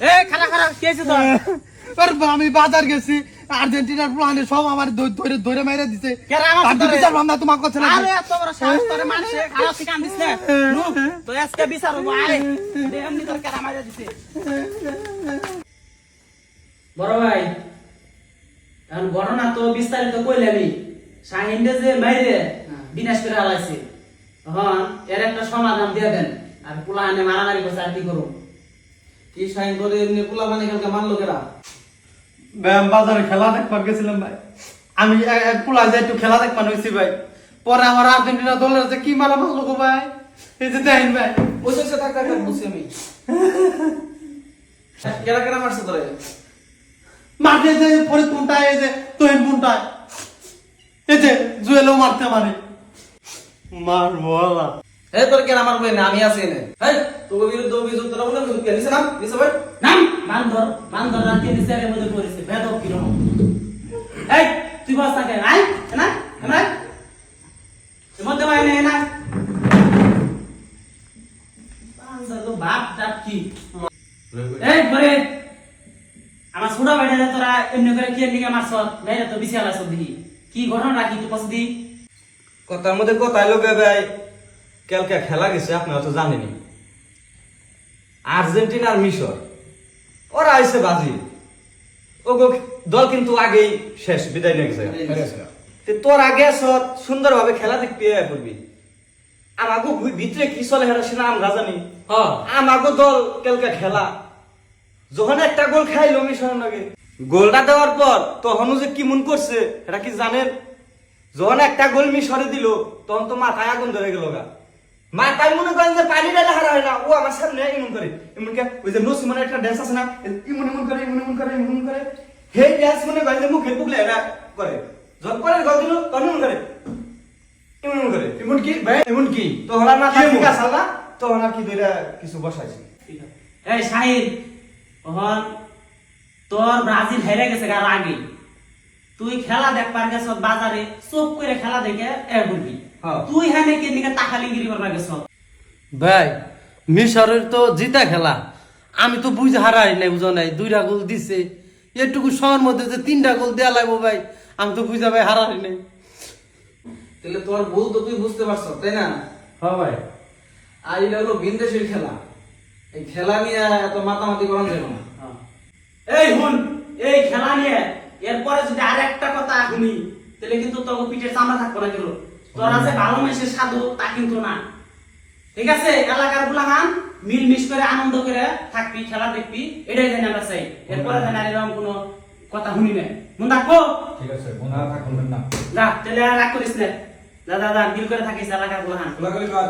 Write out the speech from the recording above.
এ খারা খারা কি হইছে তোর? আর আমি বাজার গেছি আর্জেন্টিনার প্লানে সব আমার ধরে ধরে মেরে দিছে কেরা আমার আমি সাথে বিচার ভাবনা তোমার কথা আরে এত বড় সাহস তোরে মারছে খারাপ থেকে আনদিস না নু তো আজকে বিচার হবো আরে দে এমনি তোর কেরা মাইরা দিছে বড় ভাই এখন ঘটনা তো বিস্তারিত কইলামই শাহিনকে যে মাইরে বিনাশ করে আলাইছে হ্যাঁ এর একটা সমাধান দিয়ে দেন আর পুলাহানে মারামারি করছে আর কি করব কি সাইন করে এমনি পোলা মানে কালকে মারলো কেরা? ব্যায়াম বাজারে খেলা দেখবার গেছিলাম ভাই আমি পোলা যাই একটু খেলা দেখবার হয়েছি ভাই পরে আমার আর্জেন্টিনা দলের যে কি মারা মারলো গো ভাই এই যে দেখেন ভাই বসে বসে থাক বুঝছি আমি। কেরা কেরা মারছে তোরে? মাঠে যে পরে কোনটায় এই যে তোহিন কোনটায় এই যে জুয়েলও মারতে পারে মারবো আল্লাহ এই তোর কেরা মারবে না আমি আছি এনে। এই তোর বিরুদ্ধে অভিযোগ তোরা বলে কে নিছে না? নিছে ভাই? নাম বান্দর রাতে নিচের মধ্যে পড়েছে বেদব কিরম এই তুই বস থাকে আই না না এর মধ্যে ভাই না না বান্দর তো বাপ ডাক কি এই পরে আমার ছোট ভাইটা তোরা এমনি করে কি লিগে মারছ ভাইরা তো বিশাল আছে দেখি কি ঘটনা কি তুই পছন্দি কথার মধ্যে কথা এলো ভাই কালকে খেলা গেছে আপনারা তো জানেনই আর্জেন্টিনা আর মিশর ওরা আইছে বাজি ও দল কিন্তু আগেই শেষ বিদায় নিয়ে গেছে তোর আগে সুন্দর ভাবে খেলা দেখবি করবি আমাকে ভিতরে কি চলে হেরা সেটা আমরা জানি আমাকে দল কালকে খেলা যখন একটা গোল খাইলো মিশর নাকি গোলটা দেওয়ার পর তখনও যে কি মন করছে এটা কি জানেন যখন একটা গোল মিশরে দিল তখন তো মাথায় আগুন ধরে গেল গা মাথায় মনে করেন যে পানি ডালে হারা হয় না ও আমার সামনে এমন করে ওই যে নসিমানের একটা ড্যান্স আছে না এমন করে হে ড্যান্স মনে করেন যে মুখে পুকলে এরা করে যখন পরের গোল দিল তখন এমন করে এমন কি ভাই এমন কি তখন আর মাথা ঠিক আছে না তখন আর কি ধরে কিছু বসাইছি এই শাহিন ওহন তোর ব্রাজিল হেরে গেছে কার আগে তুই খেলা দেখবার গেছ বাজারে চোখ করে খেলা দেখে এ বলবি তুই হ্যাঁ কে দিকে তাকালিগিরি করবার গেছ ভাই মিশরের তো জিতা খেলা আমি তো বুঝে হারাই নাই বুঝো নাই 2টা গোল দিছে এটুকু সময়ের মধ্যে যে 3টা গোল দেয়া লাগবো ভাই আমি তো বুঝা ভাই হারাই নাই তাহলে তোর ভুল তো তুই বুঝতে পারছ তাই না? হ্যাঁ ভাই আর এটা হলো ভিনদেশের খেলা এই খেলা নিয়ে এত মাতামাতি করা যাবে না। এই হুন এই খেলা নিয়ে এরপরে যদি আর একটা কথা শুনি তাহলে কিন্তু তোর পিঠের চামড়া থাকবো না কিন্তু তোর আছে ভালো মেসের সাধু তা কিন্তু না ঠিক আছে এলাকার গুলাহান মিলমিশ করে আনন্দ করে থাকবি খেলা দেখবি এটাই জানি আমরা চাই এরপরে জানি আর এরকম কোনো কথা শুনি না মন রাখবো ঠিক আছে মনে থাকুন না যা তাহলে আর রাগ করিস না দাদা মিল করে থাকিস এলাকার গুলাহান খোলা কর